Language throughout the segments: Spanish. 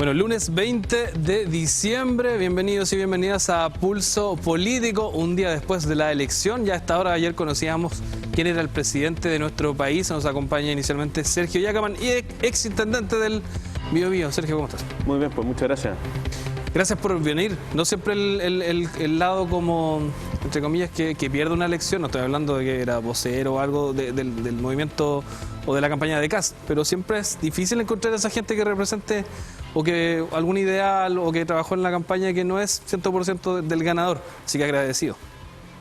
Bueno, lunes 20 de diciembre, bienvenidos y bienvenidas a Pulso Político, un día después de la elección. Ya a esta hora ayer conocíamos quién era el presidente de nuestro país. Nos acompaña inicialmente Sergio Yacaman, y exintendente del Biobío. Sergio, ¿cómo estás? Muy bien, pues muchas gracias. Gracias por venir. No siempre el lado como, entre comillas, que pierde una elección, no estoy hablando de que era vocero o algo del movimiento o de la campaña de Kast, pero siempre es difícil encontrar a esa gente que represente o que algún ideal o que trabajó en la campaña que no es 100% del ganador. Así que agradecido.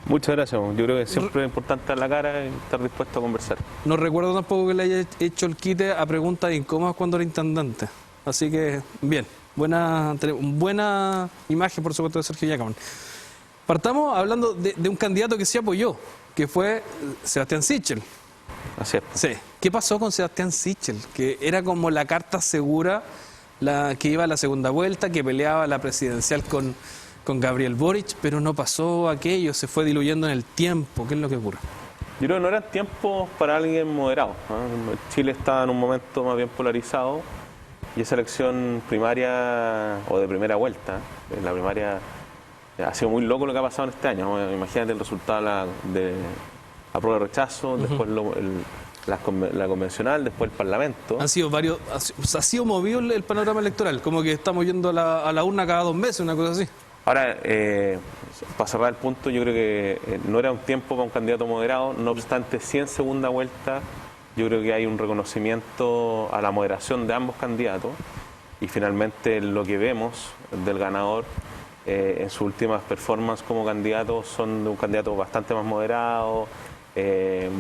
Muchas gracias. Yo creo que siempre es importante dar la cara y estar dispuesto a conversar. No recuerdo tampoco que le haya hecho el quite a preguntas incómodas cuando era intendente. Así que, bien. Buena imagen, por supuesto, de Sergio Yacaman. Partamos hablando de un candidato que se apoyó, que fue Sebastián Sichel. Así es. Sí. ¿Qué pasó con Sebastián Sichel? Que era como la carta segura, la que iba a la segunda vuelta, que peleaba la presidencial con Gabriel Boric, pero no pasó aquello, se fue diluyendo en el tiempo. ¿Qué es lo que ocurre? Yo creo que no eran tiempos para alguien moderado, ¿no? Chile estaba en un momento más bien polarizado. Y esa elección primaria o de primera vuelta, en la primaria, ha sido muy loco lo que ha pasado en este año, ¿no? Imagínate el resultado de la prueba de rechazo, después la convencional, después el Parlamento. Han sido varios, ha sido movido el panorama electoral, como que estamos yendo a la urna cada 2 meses, una cosa así. Ahora, para cerrar el punto, yo creo que no era un tiempo para un candidato moderado, no obstante, sí en segunda vuelta. Yo creo que hay un reconocimiento a la moderación de ambos candidatos y finalmente lo que vemos del ganador en sus últimas performances como candidato son de un candidato bastante más moderado,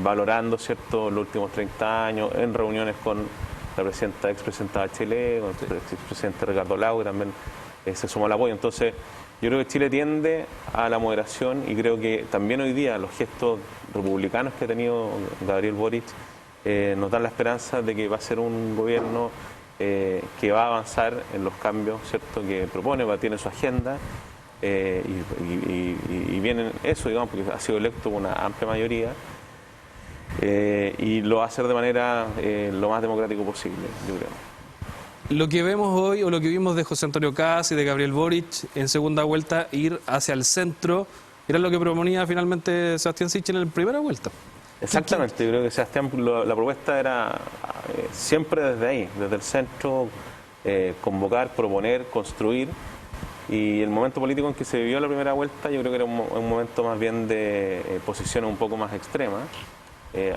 valorando, ¿cierto?, los últimos 30 años en reuniones con la expresidenta de Chile, con el expresidente Ricardo Lagos, también se sumó al apoyo. Entonces, yo creo que Chile tiende a la moderación y creo que también hoy día los gestos republicanos que ha tenido Gabriel Boric nos dan la esperanza de que va a ser un gobierno que va a avanzar en los cambios, ¿cierto?, que propone, tiene su agenda y viene eso, digamos, porque ha sido electo con una amplia mayoría y lo va a hacer de manera lo más democrático posible, yo creo. Lo que vemos hoy, o lo que vimos de José Antonio Kast y de Gabriel Boric en segunda vuelta, ir hacia el centro, era lo que proponía finalmente Sebastián Sichel en la primera vuelta. Exactamente, yo creo que Sebastián, la propuesta era siempre desde ahí, desde el centro, convocar, proponer, construir, y el momento político en que se vivió la primera vuelta yo creo que era un momento más bien de posiciones un poco más extremas,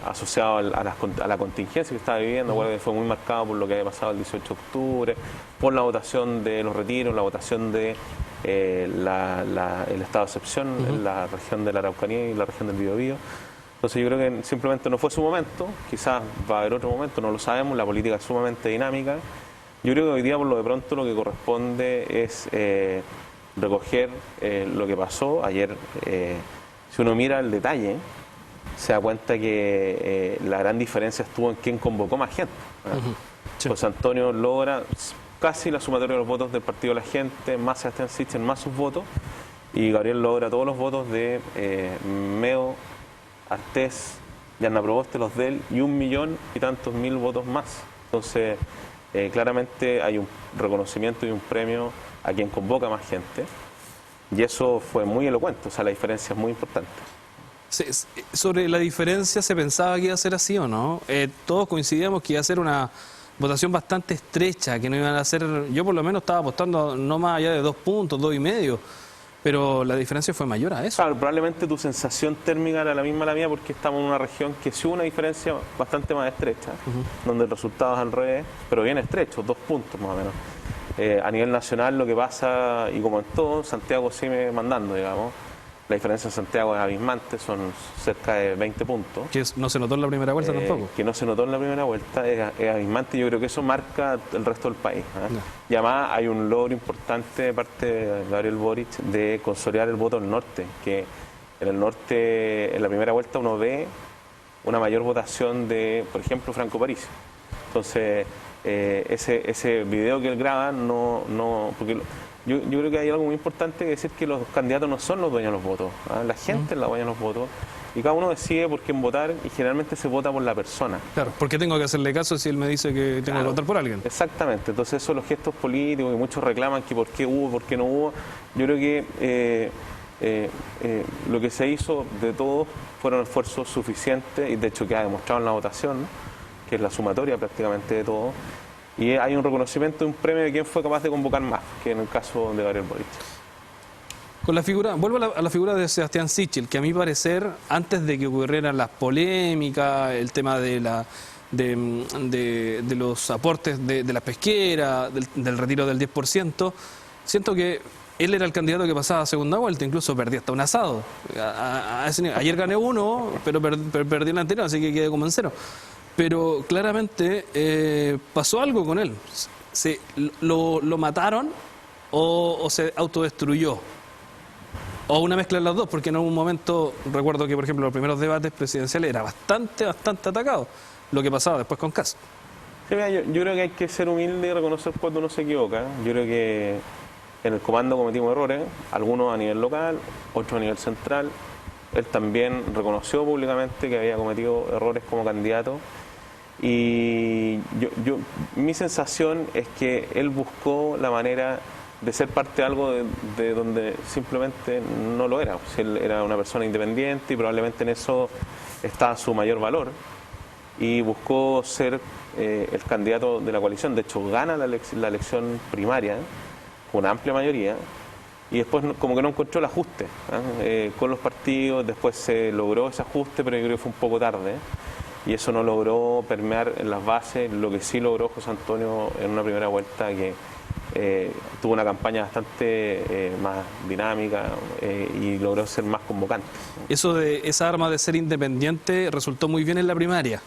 asociado a la contingencia que estaba viviendo, que fue muy marcado por lo que había pasado el 18 de octubre, por la votación de los retiros, la votación de el estado de excepción en la región de la Araucanía y la región del Biobío. Entonces yo creo que simplemente no fue su momento, quizás va a haber otro momento, no lo sabemos, la política es sumamente dinámica. Yo creo que hoy día por lo de pronto lo que corresponde es recoger lo que pasó ayer. Si uno mira el detalle, se da cuenta que la gran diferencia estuvo en quién convocó más gente. Sí. José Antonio logra casi la sumatoria de los votos del Partido de la Gente, más Sebastián Sichel, más sus votos, y Gabriel logra todos los votos de Meo, Artés, Yarna Proboste, los de él, y 1.000.000 y tantos mil votos más. Entonces, claramente hay un reconocimiento y un premio a quien convoca más gente, y eso fue muy elocuente, o sea, la diferencia es muy importante. Sobre la diferencia, ¿se pensaba que iba a ser así o no? Todos coincidíamos que iba a ser una votación bastante estrecha, que no iban a ser, yo por lo menos estaba apostando no más allá de 2 puntos, 2,5. Pero la diferencia fue mayor a eso. Claro, probablemente tu sensación térmica era la misma la mía porque estamos en una región que sí hubo una diferencia bastante más estrecha, donde el resultado es al revés, pero bien estrecho, 2 puntos más o menos. A nivel nacional lo que pasa, y como en todo, Santiago sigue mandando, digamos. La diferencia en Santiago es abismante, son cerca de 20 puntos. Que no se notó en la primera vuelta tampoco. Que no se notó en la primera vuelta, es abismante, y yo creo que eso marca el resto del país. No. Y además hay un logro importante de parte de Gabriel Boric de consolidar el voto del norte, que en el norte, en la primera vuelta uno ve una mayor votación de, por ejemplo, Franco Parisi. Entonces, ese video que él graba, porque yo creo que hay algo muy importante que decir que los candidatos no son los dueños de los votos, ¿ah? La gente es la dueña de los votos y cada uno decide por quién votar y generalmente se vota por la persona. Claro, ¿por qué tengo que hacerle caso si él me dice que tengo que votar por alguien? Exactamente, entonces esos son los gestos políticos y muchos reclaman que por qué hubo, por qué no hubo. Yo creo que lo que se hizo de todos fueron esfuerzos suficientes y de hecho que ha demostrado en la votación, ¿no? Que es la sumatoria prácticamente de todo. Y hay un reconocimiento, un premio de quién fue capaz de convocar más, que en el caso de Gabriel Boric. Con la figura, vuelvo a la figura de Sebastián Sichel, que a mi parecer, antes de que ocurrieran las polémicas, el tema de los aportes de la pesquera, del retiro del 10%, siento que él era el candidato que pasaba a segunda vuelta, incluso perdí hasta un asado. Ayer gané uno, pero perdí el anterior, así que quedé como en cero. Pero claramente pasó algo con él. ¿Lo mataron o se autodestruyó? O una mezcla de las dos, porque en algún momento, recuerdo que por ejemplo los primeros debates presidenciales era bastante atacado, lo que pasaba después con Kast. Sí, mira, yo creo que hay que ser humilde y reconocer cuando uno se equivoca. Yo creo que en el comando cometimos errores, algunos a nivel local, otros a nivel central. Él también reconoció públicamente que había cometido errores como candidato. Y mi sensación es que él buscó la manera de ser parte de algo de donde simplemente no lo era. Pues él era una persona independiente y probablemente en eso está su mayor valor. Y buscó ser el candidato de la coalición. De hecho, gana la elección primaria con una amplia mayoría. Y después como que no encontró el ajuste con los partidos. Después se logró ese ajuste, pero yo creo que fue un poco tarde. Y eso no logró permear en las bases. Lo que sí logró José Antonio en una primera vuelta que tuvo una campaña bastante más dinámica y logró ser más convocante. Esa arma de ser independiente resultó muy bien en la primaria,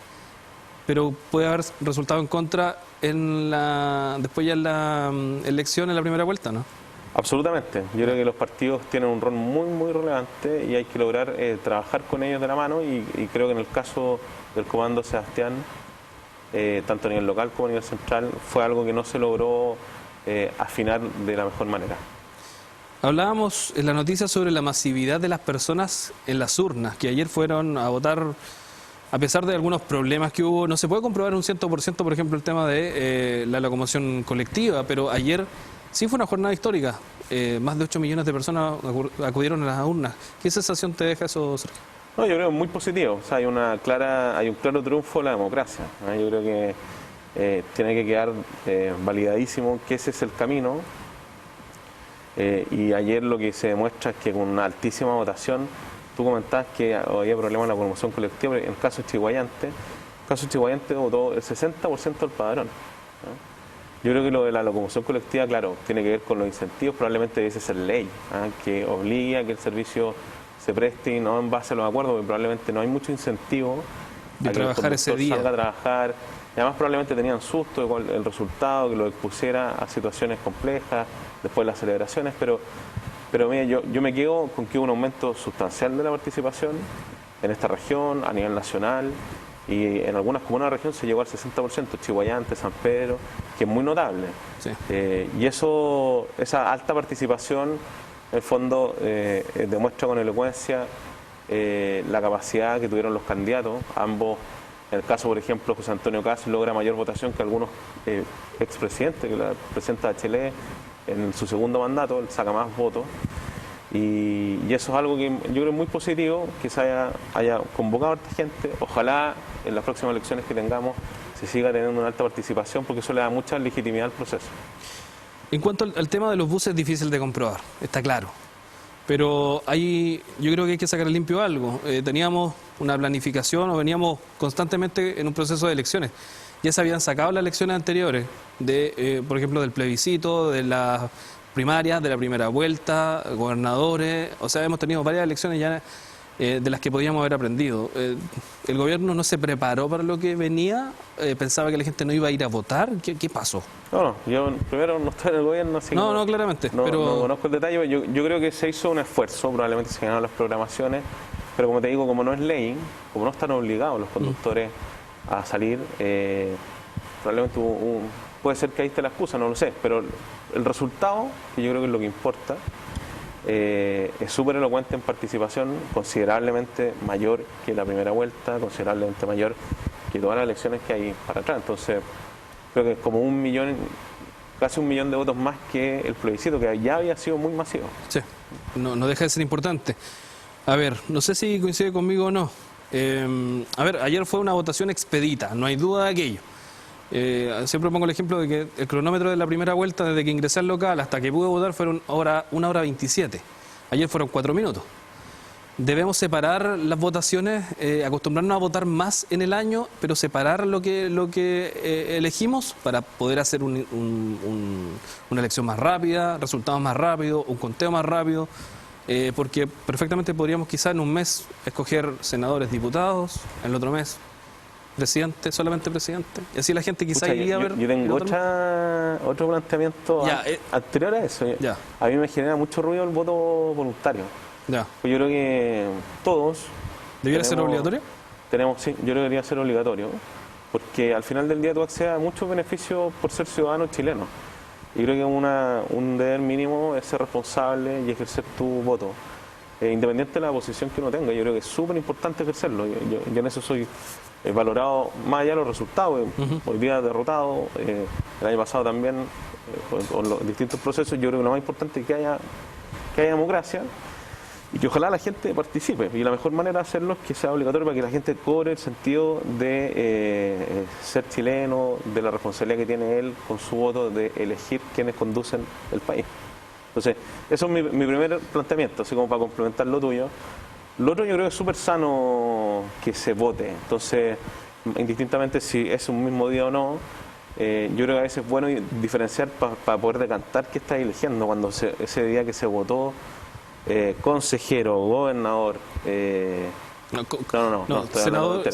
pero puede haber resultado en contra después ya en la elección, en la primera vuelta, ¿no? Absolutamente. Yo creo que los partidos tienen un rol muy, muy relevante y hay que lograr trabajar con ellos de la mano y creo que en el caso del comando Sebastián, tanto a nivel local como a nivel central, fue algo que no se logró afinar de la mejor manera. Hablábamos en la noticia sobre la masividad de las personas en las urnas, que ayer fueron a votar a pesar de algunos problemas que hubo. No se puede comprobar un 100%, por ejemplo, el tema de la locomoción colectiva, pero ayer sí fue una jornada histórica. Más de 8 millones de personas acudieron a las urnas. ¿Qué sensación te deja eso, Sergio? No, yo creo que es muy positivo. O sea, hay un claro triunfo de la democracia, ¿no? Yo creo que tiene que quedar validadísimo que ese es el camino. Y ayer lo que se demuestra es que con una altísima votación, tú comentabas que había problemas en la locomoción colectiva, pero en el caso de Chiguayante, votó el 60% del padrón, ¿no? Yo creo que lo de la locomoción colectiva, claro, tiene que ver con los incentivos, probablemente debiese ser ley, que obliga a que el servicio se preste y no en base a los acuerdos, porque probablemente no hay mucho incentivo de trabajar ese día. Salga a trabajar. Y además probablemente tenían susto de el resultado, que lo expusiera a situaciones complejas después de las celebraciones, pero mira, yo me quedo con que hubo un aumento sustancial de la participación en esta región, a nivel nacional, y en algunas comunas de la región se llegó al 60%, Chiguayante, San Pedro, que es muy notable. Sí. Y esa alta participación, en el fondo, demuestra con elocuencia la capacidad que tuvieron los candidatos, ambos. En el caso, por ejemplo, José Antonio Kast logra mayor votación que algunos expresidentes, que la presidenta Bachelet en su segundo mandato, él saca más votos. Y eso es algo que yo creo es muy positivo, que se haya convocado a esta gente. Ojalá en las próximas elecciones que tengamos se siga teniendo una alta participación, porque eso le da mucha legitimidad al proceso. En cuanto al tema de los buses, es difícil de comprobar, está claro. Pero yo creo que hay que sacar limpio algo. Teníamos una planificación o veníamos constantemente en un proceso de elecciones. Ya se habían sacado las elecciones anteriores, por ejemplo, del plebiscito, de las primarias, de la primera vuelta, gobernadores. O sea, hemos tenido varias elecciones ya de las que podíamos haber aprendido. ¿El gobierno no se preparó para lo que venía? ¿Pensaba que la gente no iba a ir a votar? ¿Qué pasó? No, yo primero no estoy en el gobierno, así no, claramente. No, pero no conozco el detalle. Yo creo que se hizo un esfuerzo, probablemente se ganaron las programaciones, pero como te digo, como no es ley, como no están obligados los conductores a salir, probablemente hubo puede ser que ahí esté la excusa, no lo sé, pero el resultado, que yo creo que es lo que importa, es súper elocuente en participación, considerablemente mayor que la primera vuelta, considerablemente mayor que todas las elecciones que hay para atrás. Entonces, creo que es como casi 1 millón de votos más que el plebiscito, que ya había sido muy masivo. Sí, no deja de ser importante. A ver, no sé si coincide conmigo o no. A ver, ayer fue una votación expedita, no hay duda de aquello. Siempre pongo el ejemplo de que el cronómetro de la primera vuelta, desde que ingresé al local hasta que pude votar, fueron 1 hora 27. Ayer fueron 4 minutos. Debemos separar las votaciones, acostumbrarnos a votar más en el año, pero separar lo que elegimos para poder hacer una elección más rápida, resultados más rápidos, un conteo más rápido. Porque perfectamente podríamos quizá en un mes escoger senadores, diputados, en el otro mes presidente, solamente presidente. Y así la gente quizá iría a ver... Yo tengo otro planteamiento anterior a eso. Ya. A mí me genera mucho ruido el voto voluntario. Ya. Pues yo creo que todos... ¿Debiera ser obligatorio? Sí, yo creo que debería ser obligatorio, porque al final del día tú accedes a muchos beneficios por ser ciudadano chileno. Y creo que un deber mínimo es ser responsable y ejercer tu voto, independiente de la posición que uno tenga. Yo creo que es súper importante ejercerlo. Yo en eso soy valorado más allá de los resultados. Hoy día derrotado, el año pasado también, con los distintos procesos. Yo creo que lo más importante es que haya democracia y que ojalá la gente participe. Y la mejor manera de hacerlo es que sea obligatorio para que la gente cobre el sentido de ser chileno, de la responsabilidad que tiene él con su voto de elegir quienes conducen el país. Entonces, eso es mi primer planteamiento, así como para complementar lo tuyo. Lo otro yo creo que es súper sano que se vote. Entonces, indistintamente si es un mismo día o no, yo creo que a veces es bueno diferenciar para poder decantar qué estás eligiendo cuando ese día que se votó. Consejero, gobernador,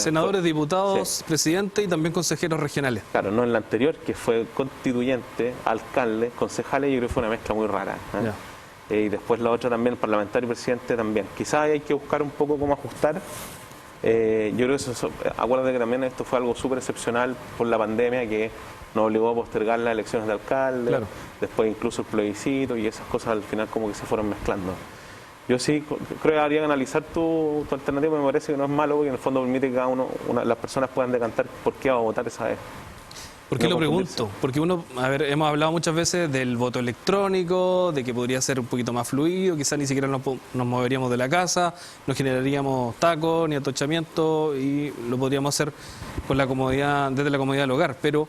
senadores, diputados, sí. Presidente y también consejeros regionales. Claro, no en la anterior, que fue constituyente, alcalde, concejales, yo creo que fue una mezcla muy rara. Y después la otra también, parlamentario y presidente también. Quizás hay que buscar un poco cómo ajustar. Yo creo que acuérdate que también esto fue algo súper excepcional por la pandemia, que nos obligó a postergar las elecciones de alcalde, claro. Después incluso el plebiscito y esas cosas al final como que se fueron mezclando. Yo sí creo que habría que analizar tu alternativa, me parece que no es malo, porque en el fondo permite que las personas puedan decantar por qué va a votar esa vez. ¿Por qué lo pregunto? Porque hemos hablado muchas veces del voto electrónico, de que podría ser un poquito más fluido, quizás ni siquiera nos moveríamos de la casa, no generaríamos tacos ni atochamiento y lo podríamos hacer con la comodidad, desde la comodidad del hogar. Pero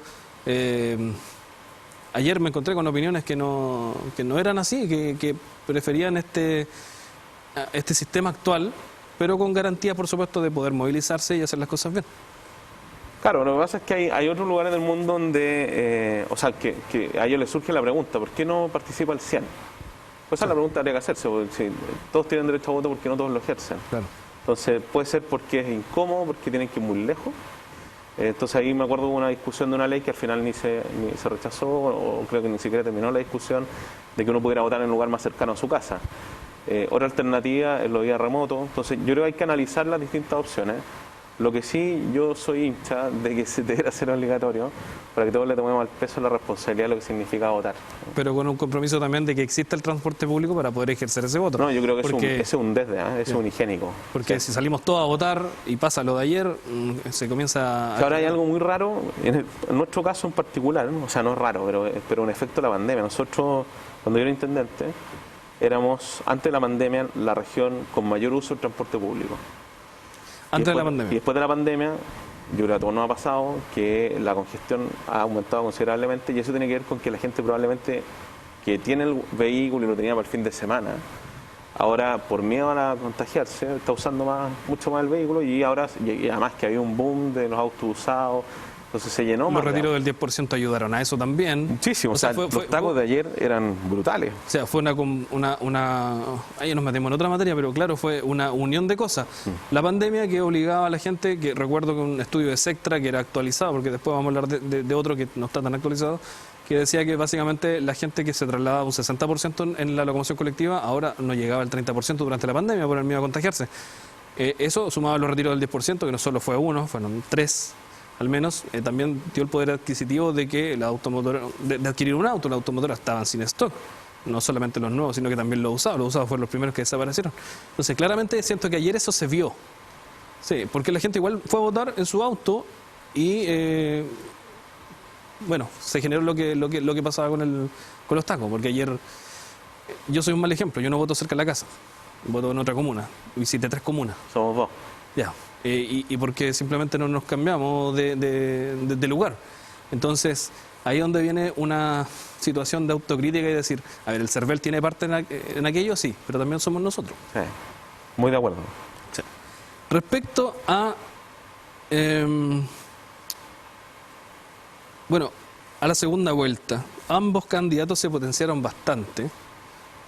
ayer me encontré con opiniones que no eran así, que preferían este sistema actual, pero con garantía, por supuesto, de poder movilizarse y hacer las cosas bien. Claro, lo que pasa es que hay otros lugares del mundo donde, que a ellos les surge la pregunta, ¿por qué no participa el 100? Pues esa es la pregunta que habría que hacerse, porque si todos tienen derecho a voto, ¿por qué no todos lo ejercen? Claro. Entonces, puede ser porque es incómodo, porque tienen que ir muy lejos. Entonces ahí me acuerdo de una discusión de una ley que al final ni se rechazó, o creo que ni siquiera terminó la discusión, de que uno pudiera votar en un lugar más cercano a su casa. Otra alternativa es lo vía remoto. Entonces yo creo que hay que analizar las distintas opciones. Lo que sí, yo soy hincha de que se debiera ser obligatorio para que todos le tomemos al peso la responsabilidad de lo que significa votar. Pero con un compromiso también de que exista el transporte público para poder ejercer ese voto. No, yo creo que ese es un desde, es un higiénico. Porque si salimos todos a votar y pasa lo de ayer, se comienza a... Ahora hay algo muy raro, en nuestro caso en particular, o sea, no es raro, pero un efecto de la pandemia. Nosotros, cuando yo era intendente, éramos, antes de la pandemia, la región con mayor uso del transporte público. Antes de la pandemia. Y después de la pandemia, yo creo que a todos nos ha pasado que la congestión ha aumentado considerablemente y eso tiene que ver con que la gente probablemente que tiene el vehículo y lo tenía para el fin de semana, ahora por miedo a contagiarse está usando mucho más el vehículo y además que había un boom de los autos usados. Entonces se llenó más. Los retiros del 10% ayudaron a eso también. Muchísimo. O sea, los tacos de ayer eran brutales. O sea, fue ahí nos metimos en otra materia, pero claro, fue una unión de cosas. La pandemia que obligaba a la gente, que recuerdo que un estudio de Sectra que era actualizado, porque después vamos a hablar de otro que no está tan actualizado, que decía que básicamente la gente que se trasladaba un 60% en la locomoción colectiva, ahora no llegaba al 30% durante la pandemia por el miedo a contagiarse. Eso sumado a los retiros del 10%, que no solo fue uno, fueron 3. al menos, también dio el poder adquisitivo de que la automotora, de adquirir un auto. Las automotoras estaban sin stock, no solamente los nuevos, sino que también los usados fueron los primeros que desaparecieron. Entonces, claramente siento que ayer eso se vio. Sí, porque la gente igual fue a votar en su auto y, bueno, se generó lo que pasaba con los tacos, porque ayer, yo soy un mal ejemplo, yo no voto cerca de la casa, voto en otra comuna, visité 3 comunas. Somos 2. Ya, y porque simplemente no nos cambiamos de lugar. Entonces, ahí es donde viene una situación de autocrítica y decir, a ver, el CERVEL tiene parte en aquello, sí, pero también somos nosotros. Sí, muy de acuerdo. Sí. Respecto a, bueno, a la segunda vuelta, ambos candidatos se potenciaron bastante,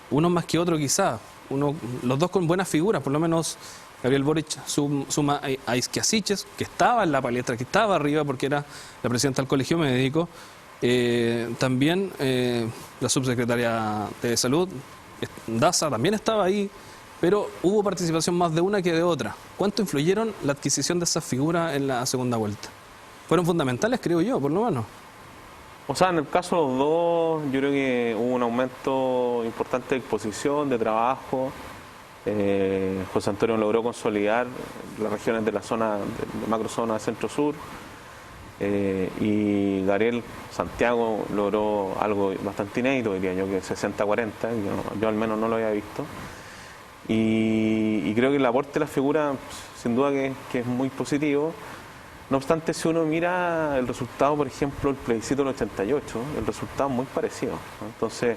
uno más que otro quizá, los dos con buenas figuras, por lo menos Gabriel Boric suma a Isquiasiches, que estaba en la palestra, que estaba arriba porque era la presidenta del Colegio Médico, también la subsecretaria de Salud, Daza, también estaba ahí, pero hubo participación más de una que de otra. ¿Cuánto influyeron la adquisición de esas figuras en la segunda vuelta? Fueron fundamentales, creo yo, por lo menos. O sea, en el caso de los dos, yo creo que hubo un aumento importante de exposición, de trabajo. José Antonio logró consolidar las regiones de la zona, de macrozona centro-sur, y Gabriel Santiago logró algo bastante inédito, diría yo, que 60-40, yo al menos no lo había visto. Y creo que el aporte de la figura, sin duda que es muy positivo. No obstante, si uno mira el resultado, por ejemplo, el plebiscito del 88, el resultado es muy parecido, ¿no? Entonces,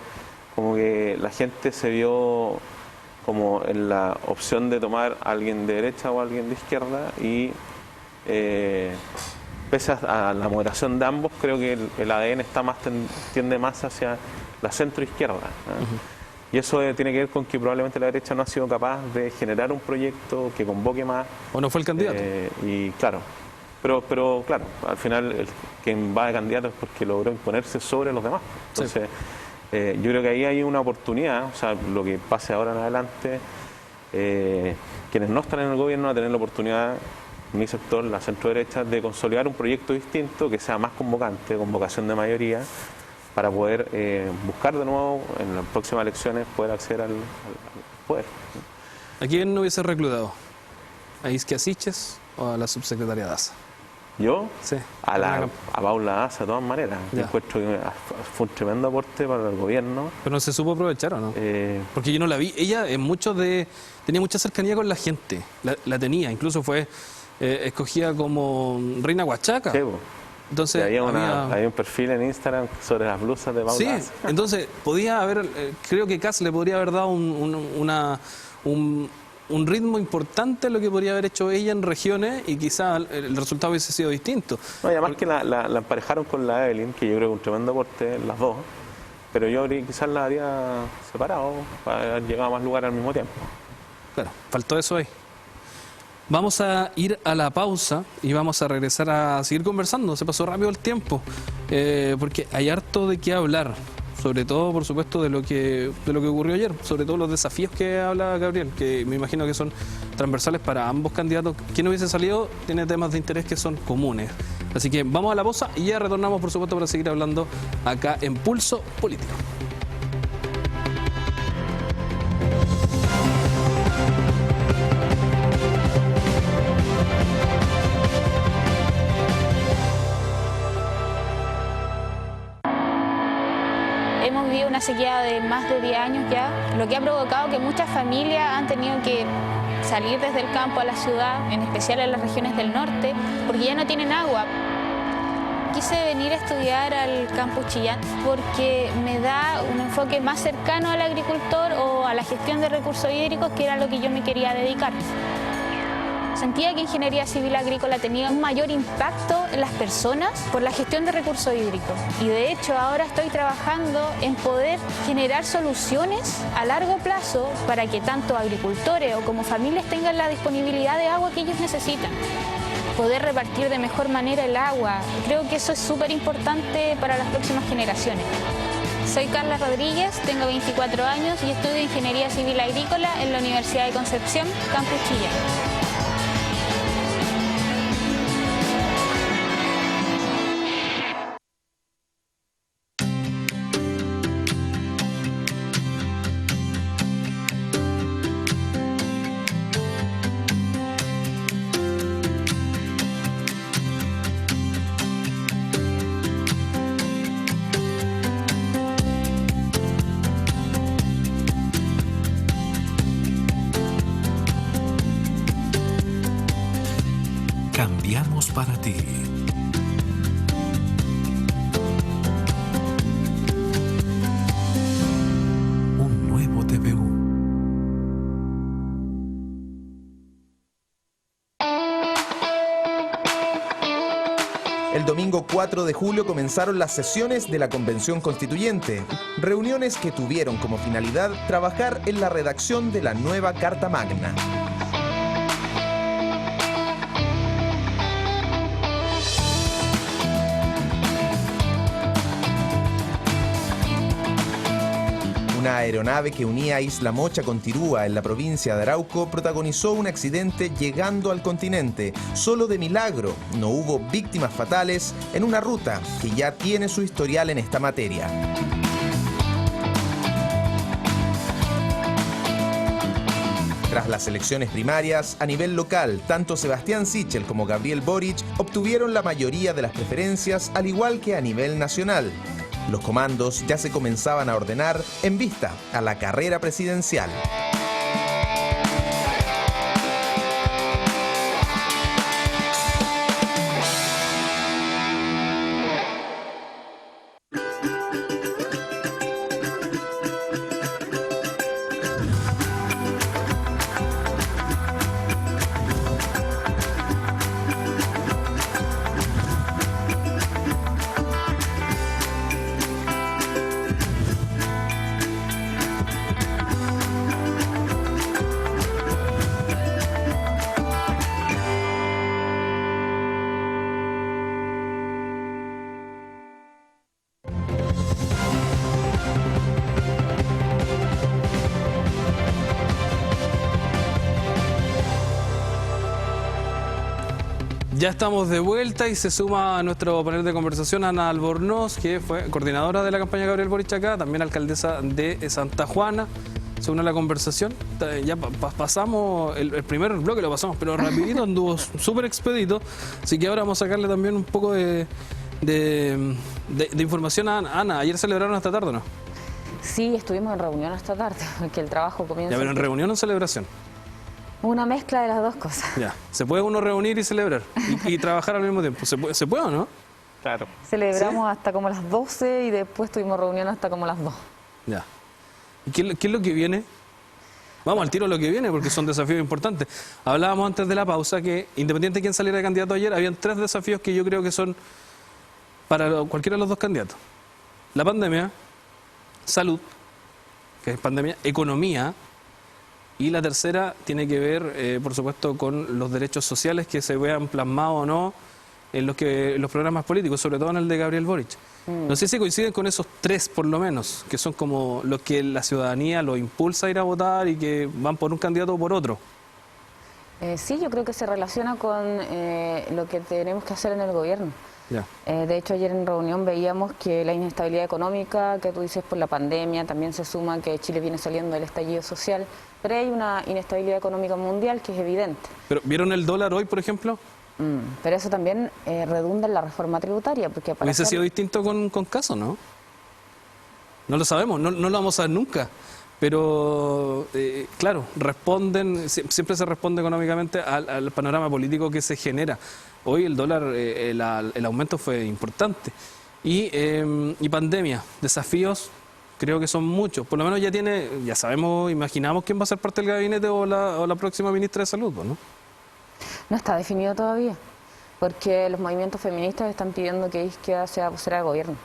como que la gente se vio como en la opción de tomar a alguien de derecha o a alguien de izquierda y pese a la moderación de ambos, creo que el ADN tiende más hacia la centro-izquierda, ¿no? Y eso tiene que ver con que probablemente la derecha no ha sido capaz de generar un proyecto que convoque más. ¿O no fue el candidato? Y claro, pero claro, al final quien va de candidato es porque logró imponerse sobre los demás. Entonces, sí. Yo creo que ahí hay una oportunidad, o sea, lo que pase ahora en adelante, quienes no están en el gobierno van a tener la oportunidad, mi sector, la centro derecha, de consolidar un proyecto distinto que sea más convocante, con vocación de mayoría, para poder buscar de nuevo en las próximas elecciones poder acceder al poder. ¿A quién no hubiese reclutado? ¿A Isquiasiches o a la subsecretaria Daza? ¿Yo? Sí. A Paula Daza, de todas maneras. Yo encuentro que fue un tremendo aporte para el gobierno. Pero no se supo aprovechar, ¿o no? Porque yo no la vi. Ella tenía mucha cercanía con la gente. La tenía. Incluso fue escogida como reina huachaca. Sí, entonces, había un perfil en Instagram sobre las blusas de Paula Daza. Entonces podía haber, creo que Kast le podría haber dado un ritmo importante a lo que podría haber hecho ella en regiones y quizá el resultado hubiese sido distinto. No, y además que la emparejaron con la Evelyn, que yo creo que es un tremendo aporte, las dos, pero yo quizás la habría separado para haber llegado a más lugares al mismo tiempo. Claro, faltó eso ahí. Vamos a ir a la pausa y vamos a regresar a seguir conversando. Se pasó rápido el tiempo, porque hay harto de qué hablar. Sobre todo, por supuesto, de lo que ocurrió ayer, sobre todo los desafíos que habla Gabriel, que me imagino que son transversales para ambos candidatos. Quien hubiese salido tiene temas de interés que son comunes. Así que vamos a la pausa y ya retornamos, por supuesto, para seguir hablando acá en Pulso Político. Hemos vivido una sequía de más de 10 años ya, lo que ha provocado que muchas familias han tenido que salir desde el campo a la ciudad, en especial en las regiones del norte, porque ya no tienen agua. Quise venir a estudiar al campus Chillán porque me da un enfoque más cercano al agricultor o a la gestión de recursos hídricos, que era lo que yo me quería dedicar. Sentía que Ingeniería Civil Agrícola tenía un mayor impacto en las personas por la gestión de recursos hídricos. Y de hecho ahora estoy trabajando en poder generar soluciones a largo plazo para que tanto agricultores o como familias tengan la disponibilidad de agua que ellos necesitan. Poder repartir de mejor manera el agua. Creo que eso es súper importante para las próximas generaciones. Soy Carla Rodríguez, tengo 24 años y estudio Ingeniería Civil Agrícola en la Universidad de Concepción, Campus Chillán. cambiamos para ti. Un nuevo TVU. El domingo 4 de julio comenzaron las sesiones de la Convención Constituyente, reuniones que tuvieron como finalidad trabajar en la redacción de la nueva Carta Magna. Una aeronave que unía a Isla Mocha con Tirúa en la provincia de Arauco protagonizó un accidente llegando al continente. Solo de milagro no hubo víctimas fatales en una ruta que ya tiene su historial en esta materia. Tras las elecciones primarias, a nivel local, tanto Sebastián Sichel como Gabriel Boric obtuvieron la mayoría de las preferencias, al igual que a nivel nacional. Los comandos ya se comenzaban a ordenar en vista a la carrera presidencial. Ya estamos de vuelta y se suma a nuestro panel de conversación Ana Albornoz, que fue coordinadora de la campaña Gabriel Boric acá, también alcaldesa de Santa Juana. Se une a la conversación. Ya pasamos el primer bloque, lo pasamos, pero rapidito, anduvo súper expedito. Así que ahora vamos a sacarle también un poco de información a Ana. ¿Ayer celebraron esta tarde o no? Sí, estuvimos en reunión esta tarde, porque el trabajo comienza... Ya, pero en reunión o en celebración. Una mezcla de las dos cosas. Ya, ¿se puede uno reunir y celebrar? Y trabajar al mismo tiempo. ¿Se puede o no? Claro. Celebramos hasta como las 12 y después tuvimos reunión hasta como las 2. Ya. ¿Y qué es lo que viene? Vamos al tiro a lo que viene, porque son desafíos importantes. Hablábamos antes de la pausa que, independiente de quién saliera de candidato ayer, habían 3 desafíos que yo creo que son para cualquiera de los 2 candidatos. La pandemia, salud, que es pandemia, economía, y la tercera tiene que ver, por supuesto, con los derechos sociales que se vean plasmados o no en los programas políticos, sobre todo en el de Gabriel Boric. No sé si coinciden con esos 3, por lo menos, que son como los que la ciudadanía lo impulsa a ir a votar y que van por un candidato o por otro. Sí, yo creo que se relaciona con lo que tenemos que hacer en el gobierno. Ya. De hecho, ayer en reunión veíamos que la inestabilidad económica que tú dices por la pandemia, también se suma que Chile viene saliendo del estallido social, pero hay una inestabilidad económica mundial que es evidente. ¿Pero vieron el dólar hoy, por ejemplo? Pero eso también redunda en la reforma tributaria. Porque para ¿Hubiese sido distinto con Caso, no? No lo sabemos, no lo vamos a saber nunca. Pero, claro, siempre se responde económicamente al panorama político que se genera. Hoy el dólar, el aumento fue importante. Y pandemia, desafíos, creo que son muchos. Por lo menos ya sabemos, imaginamos quién va a ser parte del gabinete o la próxima ministra de Salud, ¿no? No está definido todavía, porque los movimientos feministas están pidiendo que Izquierda sea vocera de gobierno.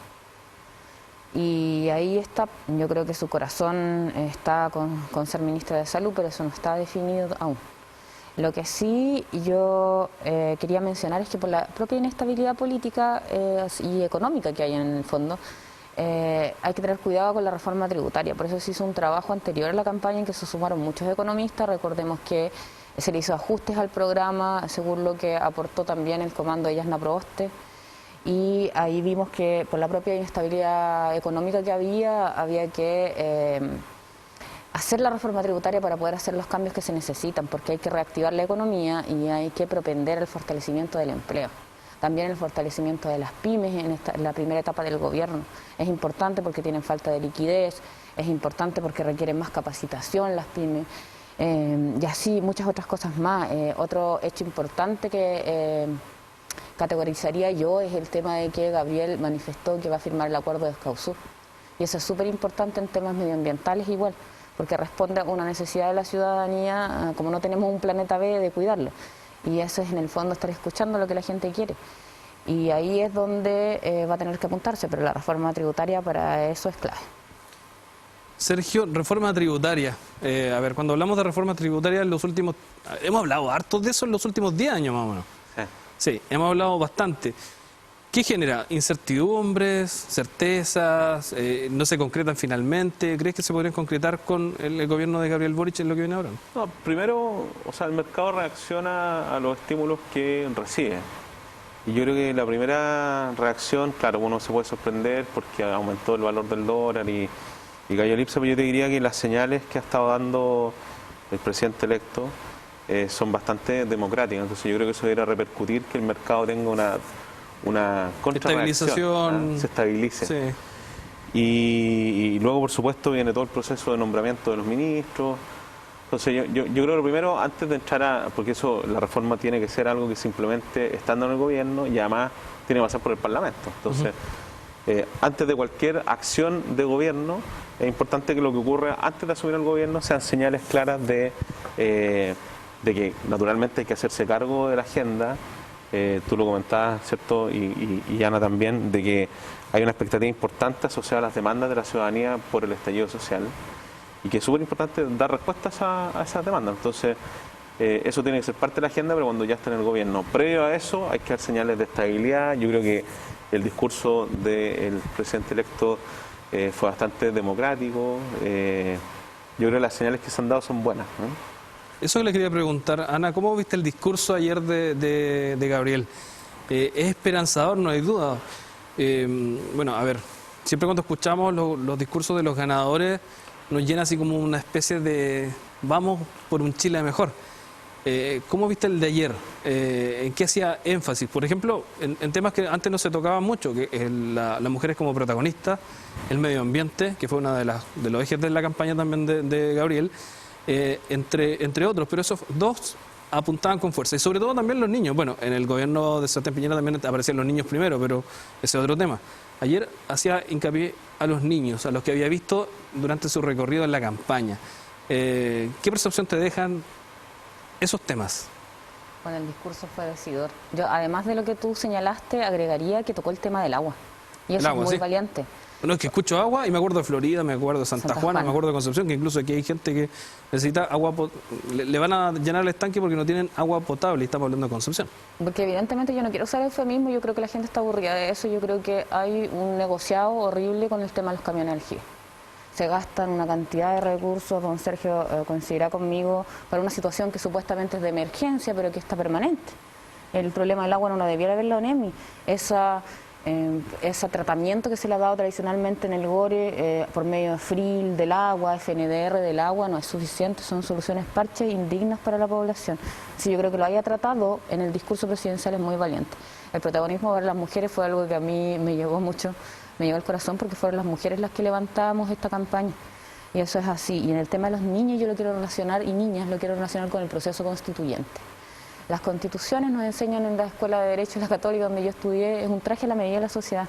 Y ahí está, yo creo que su corazón está con ser ministra de Salud, pero eso no está definido aún. Lo que sí yo quería mencionar es que por la propia inestabilidad política y económica que hay en el fondo, hay que tener cuidado con la reforma tributaria. Por eso se hizo un trabajo anterior a la campaña en que se sumaron muchos economistas. Recordemos que se le hizo ajustes al programa, según lo que aportó también el comando de Yasna Proboste. Y ahí vimos que por la propia inestabilidad económica que había que hacer la reforma tributaria para poder hacer los cambios que se necesitan, porque hay que reactivar la economía y hay que propender el fortalecimiento del empleo. También el fortalecimiento de las pymes en la primera etapa del gobierno. Es importante porque tienen falta de liquidez, es importante porque requieren más capacitación las pymes, y así muchas otras cosas más. Otro hecho importante que categorizaría yo es el tema de que Gabriel manifestó que va a firmar el acuerdo de Escazú. Y eso es súper importante en temas medioambientales igual, porque responde a una necesidad de la ciudadanía, como no tenemos un planeta B, de cuidarlo. Y eso es en el fondo estar escuchando lo que la gente quiere. Y ahí es donde va a tener que apuntarse, pero la reforma tributaria para eso es clave. Sergio, reforma tributaria. A ver, cuando hablamos de reforma tributaria en los últimos... Hemos hablado harto de eso en los últimos 10 años más o menos. Sí, hemos hablado bastante. ¿Qué genera? ¿Incertidumbres? ¿Certezas? ¿No se concretan finalmente? ¿Crees que se podrían concretar con el gobierno de Gabriel Boric en lo que viene ahora? No, primero, el mercado reacciona a los estímulos que recibe. Y yo creo que la primera reacción, claro, uno se puede sorprender porque aumentó el valor del dólar y cayó el IPSA, pero yo te diría que las señales que ha estado dando el presidente electo son bastante democráticas. Entonces yo creo que eso debería repercutir que el mercado tenga una contrarreacción, se estabilice. Sí. Y luego, por supuesto, viene todo el proceso de nombramiento de los ministros. Entonces yo creo que lo primero, antes de entrar porque eso, la reforma tiene que ser algo que simplemente estando en el gobierno y además tiene que pasar por el Parlamento. Entonces, antes de cualquier acción de gobierno, es importante que lo que ocurra antes de asumir el gobierno sean señales claras de que naturalmente hay que hacerse cargo de la agenda. Tú lo comentabas, ¿cierto? Y Ana también, de que hay una expectativa importante asociada a las demandas de la ciudadanía por el estallido social y que es súper importante dar respuestas a esas demandas. Entonces, eso tiene que ser parte de la agenda, pero cuando ya está en el gobierno. Previo a eso, hay que dar señales de estabilidad. Yo creo que el discurso del presidente electo fue bastante democrático. Yo creo que las señales que se han dado son buenas, ¿no? Eso que le quería preguntar, Ana, ¿cómo viste el discurso ayer de Gabriel? Es esperanzador, no hay duda. Bueno, a ver, siempre cuando escuchamos los discursos de los ganadores, nos llena así como una especie de vamos por un Chile mejor. ¿Cómo viste el de ayer? ¿En qué hacía énfasis? Por ejemplo, en temas que antes no se tocaban mucho, que es las mujeres como protagonistas, el medio ambiente, que fue uno de los ejes de la campaña también de Gabriel, entre otros, pero esos dos apuntaban con fuerza, y sobre todo también los niños. Bueno, en el gobierno de Sebastián Piñera también aparecían los niños primero, pero ese es otro tema. Ayer hacía hincapié a los niños, a los que había visto durante su recorrido en la campaña. ¿Qué percepción te dejan esos temas? Bueno, el discurso fue decidor. Yo, además de lo que tú señalaste, agregaría que tocó el tema del agua. Y eso es muy valiente. Bueno, es que escucho agua y me acuerdo de Florida, me acuerdo de Santa Juana, me acuerdo de Concepción, que incluso aquí hay gente que necesita agua, le van a llenar el estanque porque no tienen agua potable, y estamos hablando de Concepción. Porque evidentemente yo no quiero usar eufemismo, yo creo que la gente está aburrida de eso, yo creo que hay un negociado horrible con el tema de los camiones de energía. Se gastan una cantidad de recursos, don Sergio coincidirá conmigo, para una situación que supuestamente es de emergencia, pero que está permanente. El problema del agua no lo debiera ver la ONEMI. Ese tratamiento que se le ha dado tradicionalmente en el GORE por medio de FRIL del agua, FNDR del agua, no es suficiente, son soluciones parches indignas para la población. Si yo creo que lo haya tratado en el discurso presidencial es muy valiente. El protagonismo de las mujeres fue algo que a mí me llegó mucho, me llegó al corazón, porque fueron las mujeres las que levantábamos esta campaña. Y eso es así. Y en el tema de los niños yo lo quiero relacionar, y niñas lo quiero relacionar con el proceso constituyente. Las constituciones nos enseñan en la Escuela de Derecho, la Católica, donde yo estudié, es un traje a la medida de la sociedad.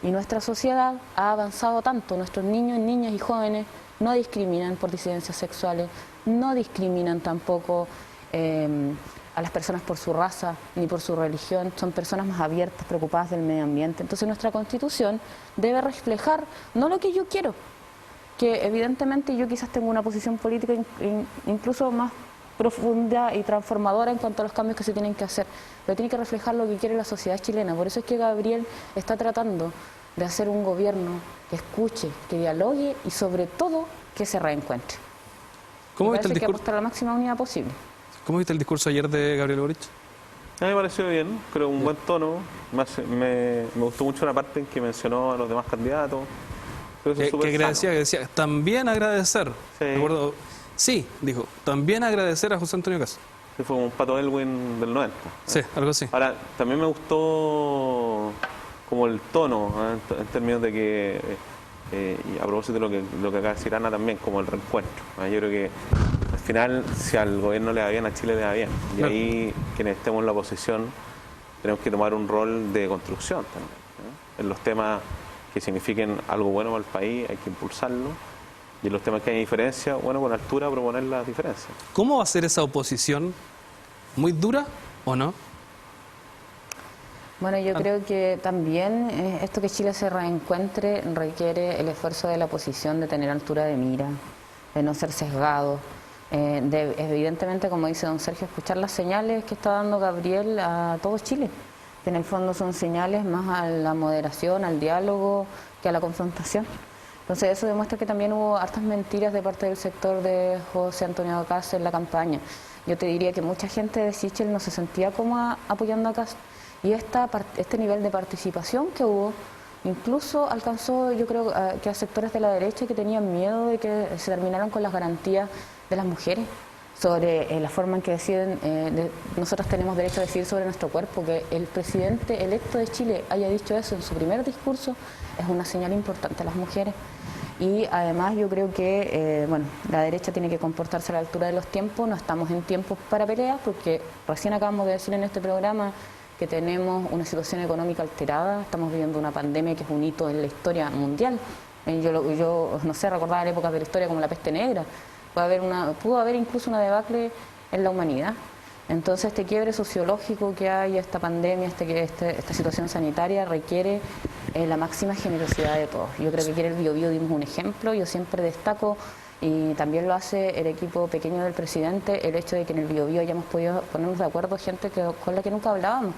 Y nuestra sociedad ha avanzado tanto, nuestros niños, niñas y jóvenes no discriminan por disidencias sexuales, no discriminan tampoco a las personas por su raza ni por su religión, son personas más abiertas, preocupadas del medio ambiente. Entonces nuestra Constitución debe reflejar no lo que yo quiero, que evidentemente yo quizás tengo una posición política incluso más profunda y transformadora en cuanto a los cambios que se tienen que hacer, pero tiene que reflejar lo que quiere la sociedad chilena. Por eso es que Gabriel está tratando de hacer un gobierno que escuche, que dialogue y sobre todo que se reencuentre. ¿Cómo viste el discurso? Que apostar a la máxima unidad posible. ¿Cómo viste el discurso ayer de Gabriel Boric? A mí me pareció bien, creo un buen tono. Me gustó mucho la parte en que mencionó a los demás candidatos. Que decía, también agradecer. Sí. ¿De acuerdo? Sí, dijo, también agradecer a José Antonio Caz. Sí, fue como un Pato Elwin del 90. Sí, algo así. Ahora, también me gustó como el tono, en términos de que, y a propósito de lo que acaba de decir Ana también, como el reencuentro. Yo creo que al final, si al gobierno le va bien, a Chile le va bien. Y ahí, quienes estemos en la oposición, tenemos que tomar un rol de construcción también, ¿no? En los temas que signifiquen algo bueno para el país hay que impulsarlo, y en los temas que hay diferencia, bueno, con altura proponer las diferencias. ¿Cómo va a ser esa oposición? ¿Muy dura o no? Bueno, yo creo que también esto que Chile se reencuentre requiere el esfuerzo de la oposición de tener altura de mira, de no ser sesgado, de evidentemente, como dice don Sergio, escuchar las señales que está dando Gabriel a todo Chile, que en el fondo son señales más a la moderación, al diálogo, que a la confrontación. Entonces eso demuestra que también hubo hartas mentiras de parte del sector de José Antonio Kast en la campaña. Yo te diría que mucha gente de Sichel no se sentía como apoyando a Kast, y este nivel de participación que hubo incluso alcanzó, yo creo, que a sectores de la derecha que tenían miedo de que se terminaran con las garantías de las mujeres sobre la forma en que deciden, nosotros tenemos derecho a decidir sobre nuestro cuerpo. Que el presidente electo de Chile haya dicho eso en su primer discurso es una señal importante a las mujeres. Y además yo creo que bueno, la derecha tiene que comportarse a la altura de los tiempos. No estamos en tiempos para peleas, porque recién acabamos de decir en este programa que tenemos una situación económica alterada, estamos viviendo una pandemia que es un hito en la historia mundial. Yo no sé, recordar épocas de la historia como la peste negra. Pudo haber incluso una debacle en la humanidad. Entonces este quiebre sociológico que hay, esta pandemia, esta situación sanitaria requiere la máxima generosidad de todos. Yo creo que aquí en el Biobío dimos un ejemplo. Yo siempre destaco, y también lo hace el equipo pequeño del presidente, el hecho de que en el Biobío hayamos podido ponernos de acuerdo gente con la que nunca hablábamos.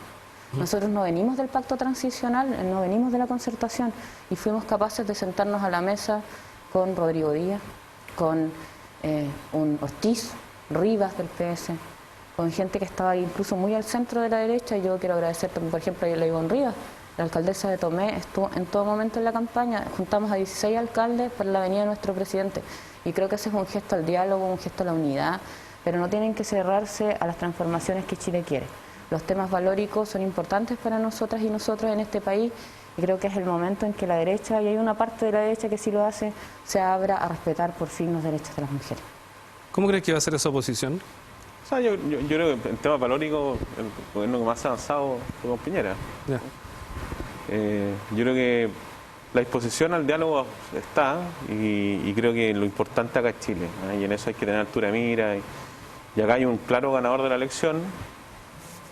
Nosotros no venimos del pacto transicional, no venimos de la concertación, y fuimos capaces de sentarnos a la mesa con Rodrigo Díaz, con un Ortiz, Rivas del PS, con gente que estaba incluso muy al centro de la derecha. Y yo quiero agradecer también, por ejemplo, a Ivonne Rivas, la alcaldesa de Tomé, estuvo en todo momento en la campaña. Juntamos a 16 alcaldes para la venida de nuestro presidente, y creo que ese es un gesto al diálogo, un gesto a la unidad, pero no tienen que cerrarse a las transformaciones que Chile quiere. Los temas valóricos son importantes para nosotras y nosotros en este país, y creo que es el momento en que la derecha, y hay una parte de la derecha que sí lo hace, se abra a respetar por fin los derechos de las mujeres. ¿Cómo crees que va a ser esa oposición? O sea, yo creo que en tema valórico el gobierno que más ha avanzado fue con Piñera. Ya. Yo creo que la disposición al diálogo está, y creo que lo importante acá es Chile, ¿eh? Y en eso hay que tener altura de mira, y acá hay un claro ganador de la elección,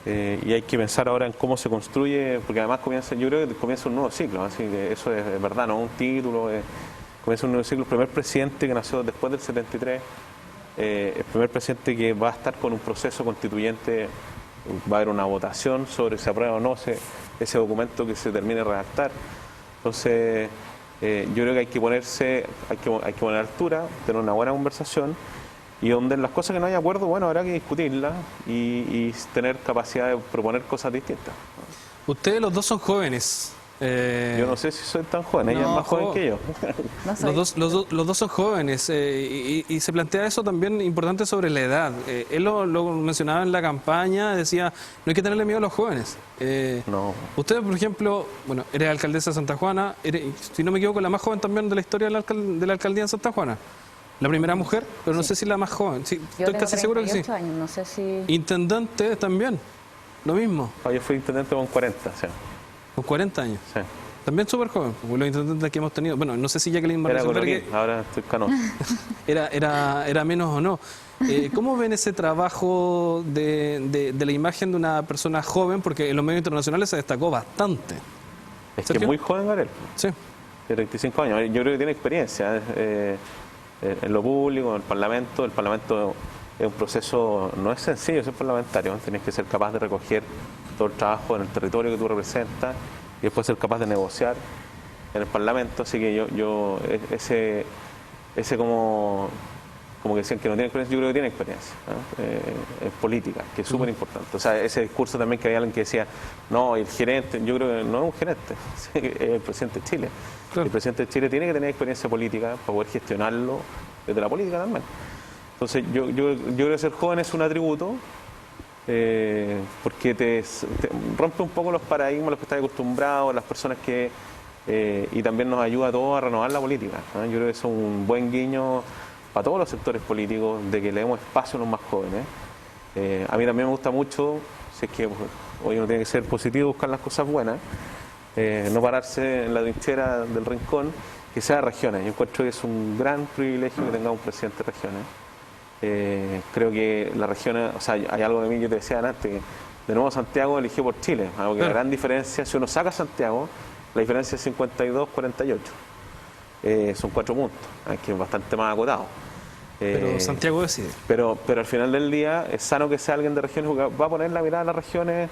y hay que pensar ahora en cómo se construye, porque además yo creo que comienza un nuevo ciclo, así que eso es verdad, no un título, comienza un nuevo ciclo. El primer presidente que nació después del 73, el primer presidente que va a estar con un proceso constituyente, va a haber una votación sobre si aprueba o no ese documento que se termine de redactar. Entonces, yo creo que hay que poner altura, tener una buena conversación, y donde en las cosas que no hay acuerdo, bueno, habrá que discutirlas y tener capacidad de proponer cosas distintas. Ustedes los dos son jóvenes. Yo no sé si soy tan joven, ella es más joven que yo. No Los dos son jóvenes, y se plantea eso también importante sobre la edad. Él lo mencionaba en la campaña, decía, no hay que tenerle miedo a los jóvenes. No. Usted, por ejemplo, bueno, eres alcaldesa de Santa Juana, si no me equivoco, la más joven también de la historia de la alcaldía de Santa Juana. La primera mujer, pero no sé si la más joven. Sí, Yo estoy tengo casi seguro que sí. 38 años, no sé si... Intendente también, lo mismo, Yo fui intendente con 40, o sea, con 40 años. sí. También súper joven, como los intendentes que hemos tenido. Bueno, no sé si Jacqueline Era Barroso ahora estoy canoso. era menos o no. ¿Cómo ven ese trabajo de la imagen de una persona joven? Porque en los medios internacionales se destacó bastante. Es que ¿Sergio? es muy joven, Gabriel, Sí. de 35 años. Yo creo que tiene experiencia en lo público, en el Parlamento. El Parlamento es un proceso, no es sencillo ser parlamentario, tienes que ser capaz de recoger todo el trabajo en el territorio que tú representas y después ser capaz de negociar en el Parlamento. Así que ese como que decían que no tiene experiencia, yo creo que tiene experiencia, ¿no? En política, que es súper importante. O sea, ese discurso también que había alguien que decía, no, el gerente, yo creo que no es un gerente, es el presidente de Chile. Claro. El presidente de Chile tiene que tener experiencia política para poder gestionarlo desde la política también. Entonces, yo creo que ser joven es un atributo, porque te rompe un poco los paradigmas a los que estás acostumbrado, las personas que... y también nos ayuda a todos a renovar la política, ¿no? Yo creo que eso es un buen guiño para todos los sectores políticos, de que le demos espacio a los más jóvenes. A mí también me gusta mucho Si es que hoy uno tiene que ser positivo, buscar las cosas buenas, no pararse en la trinchera del rincón, que sea de regiones. Yo encuentro que es un gran privilegio que tengamos un presidente de regiones. Creo que las regiones, o sea, hay algo de mí, yo te decía antes, que de nuevo Santiago eligió por Chile, algo que la gran diferencia, si uno saca Santiago, la diferencia es 52-48. Son 4 puntos, que es bastante más acotado. Pero Santiago decide. Pero al final del día es sano que sea alguien de regiones, porque va a poner la mirada a las regiones,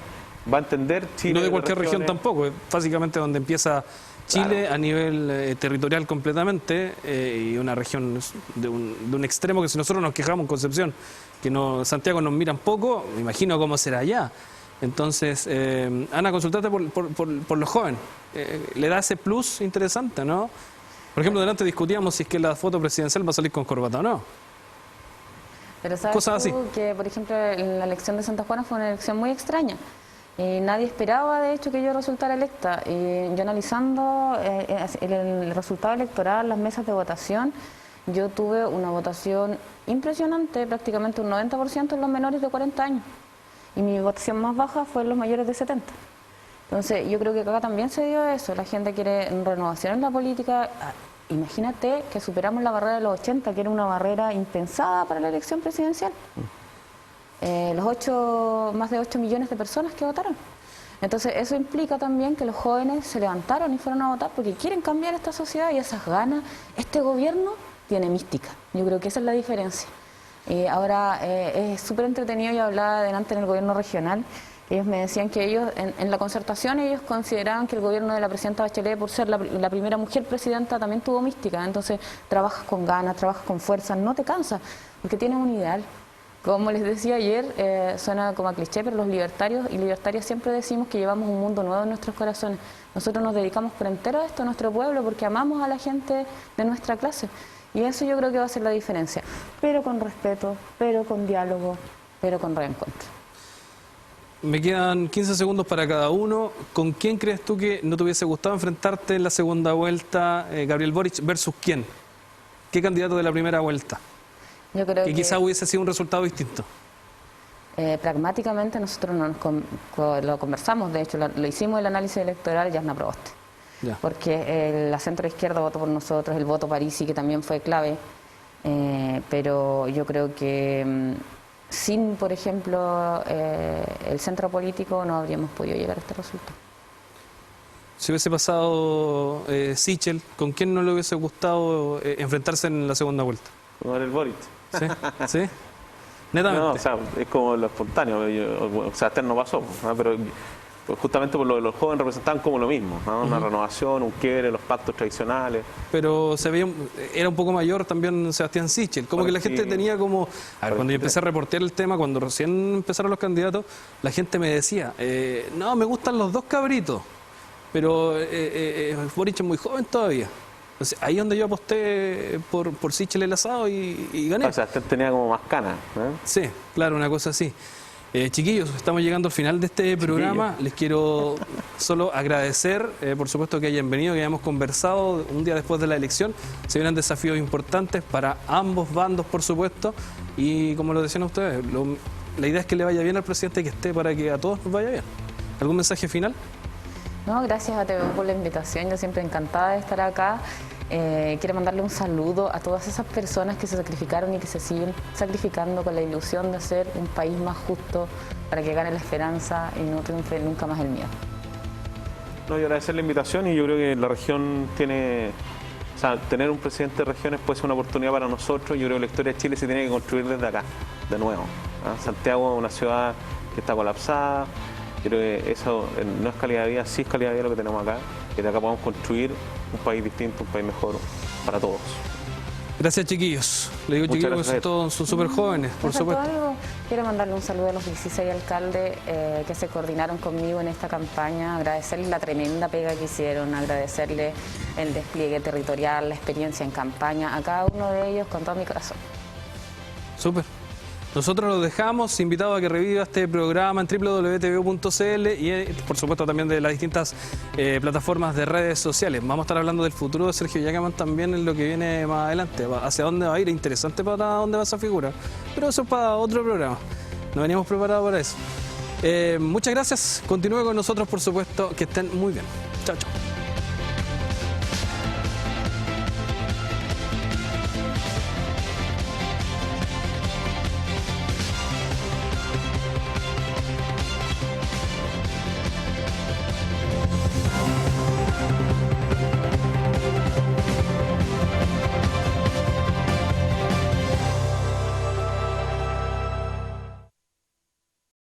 va a entender Chile. Y no de cualquier región tampoco, es básicamente donde empieza Chile, claro, a nivel territorial completamente, y una región de un extremo que si nosotros nos quejamos en Concepción, que no, Santiago nos miran poco, me imagino cómo será allá. Entonces, Ana, consultate por los jóvenes. Le da ese plus interesante, ¿no? Por ejemplo, delante discutíamos si es que la foto presidencial va a salir con corbata o no. Pero sabes cosas así, que, por ejemplo, la elección de Santa Juana fue una elección muy extraña. Y nadie esperaba, de hecho, que yo resultara electa. Y yo analizando el resultado electoral, las mesas de votación, yo tuve una votación impresionante, prácticamente un 90% en los menores de 40 años. Y mi votación más baja fue en los mayores de 70. Entonces, yo creo que acá también se dio eso. La gente quiere renovación en la política. Imagínate que superamos la barrera de los 80, que era una barrera impensada para la elección presidencial. Más de 8 millones de personas que votaron. Entonces, eso implica también que los jóvenes se levantaron y fueron a votar porque quieren cambiar esta sociedad y esas ganas. Este gobierno tiene mística. Yo creo que esa es la diferencia. Ahora, es súper entretenido. Yo hablaba delante en el gobierno regional. Ellos me decían que ellos, en la concertación, ellos consideraban que el gobierno de la presidenta Bachelet, por ser la primera mujer presidenta, también tuvo mística. Entonces, trabajas con ganas, trabajas con fuerza, no te cansas, porque tienes un ideal. Como les decía ayer, suena como a cliché, pero los libertarios y libertarias siempre decimos que llevamos un mundo nuevo en nuestros corazones. Nosotros nos dedicamos por entero a esto, a nuestro pueblo, porque amamos a la gente de nuestra clase. Y eso yo creo que va a ser la diferencia. Pero con respeto, pero con diálogo, pero con reencuentro. Me quedan 15 segundos para cada uno. ¿Con quién crees tú que no te hubiese gustado enfrentarte en la segunda vuelta, Gabriel Boric, versus quién? ¿Qué candidato de la primera vuelta? Yo creo que quizá hubiese sido un resultado distinto. Pragmáticamente nosotros lo conversamos, de hecho lo hicimos el análisis electoral, Jasna Proboste. Ya. Porque la centro izquierda votó por nosotros, el voto Parisi, que también fue clave, pero yo creo que sin, por ejemplo, el centro político no habríamos podido llegar a este resultado. Si hubiese pasado Sichel, ¿con quién no le hubiese gustado enfrentarse en la segunda vuelta? Con el Boric. ¿Sí? ¿Sí? Netamente. No, o sea, es como lo espontáneo. O sea, no pasó, ¿no? Pero pues justamente por lo de los jóvenes representaban como lo mismo, ¿no? Una renovación, un quiebre, los pactos tradicionales. Pero se veía, era un poco mayor también Sebastián Sichel, como que la gente tenía como... A ver, cuando yo empecé a reportear el tema, cuando recién empezaron los candidatos, la gente me decía, no, me gustan los dos cabritos, pero Boric es muy joven todavía. Entonces, ahí es donde yo aposté por Sichel el asado y gané. O sea, usted tenía como más canas, ¿eh? Sí, claro, una cosa así. Chiquillos, estamos llegando al final de este programa. Les quiero solo agradecer, por supuesto, que hayan venido, que hayamos conversado un día después de la elección. Se vienen desafíos importantes para ambos bandos, por supuesto. Y como lo decían ustedes, la idea es que le vaya bien al presidente, que esté para que a todos nos vaya bien. ¿Algún mensaje final? No, gracias a TVU por la invitación. Yo siempre encantada de estar acá. Quiero mandarle un saludo a todas esas personas que se sacrificaron y que se siguen sacrificando con la ilusión de hacer un país más justo para que gane la esperanza y no triunfe nunca más el miedo. No, yo agradecer la invitación y yo creo que la región tiene... O sea, tener un presidente de regiones puede ser una oportunidad para nosotros. Yo creo que la historia de Chile se tiene que construir desde acá, de nuevo. Santiago es una ciudad que está colapsada. Creo que eso no es calidad de vida, sí es calidad de vida lo que tenemos acá, que de acá podamos construir un país distinto, un país mejor para todos. Gracias, chiquillos. Le digo chiquillos porque todos son súper jóvenes, por supuesto. Quiero mandarle un saludo a los 16 alcaldes que se coordinaron conmigo en esta campaña, agradecerles la tremenda pega que hicieron, agradecerles el despliegue territorial, la experiencia en campaña, a cada uno de ellos con todo mi corazón. Súper. Nosotros los dejamos invitados a que reviva este programa en www.tvu.cl y por supuesto también de las distintas plataformas de redes sociales. Vamos a estar hablando del futuro de Sergio Yacaman también en lo que viene más adelante. Hacia dónde va a ir, interesante para dónde va esa figura. Pero eso es para otro programa. No veníamos preparados para eso. Muchas gracias. Continúe con nosotros, por supuesto. Que estén muy bien. Chao, chao.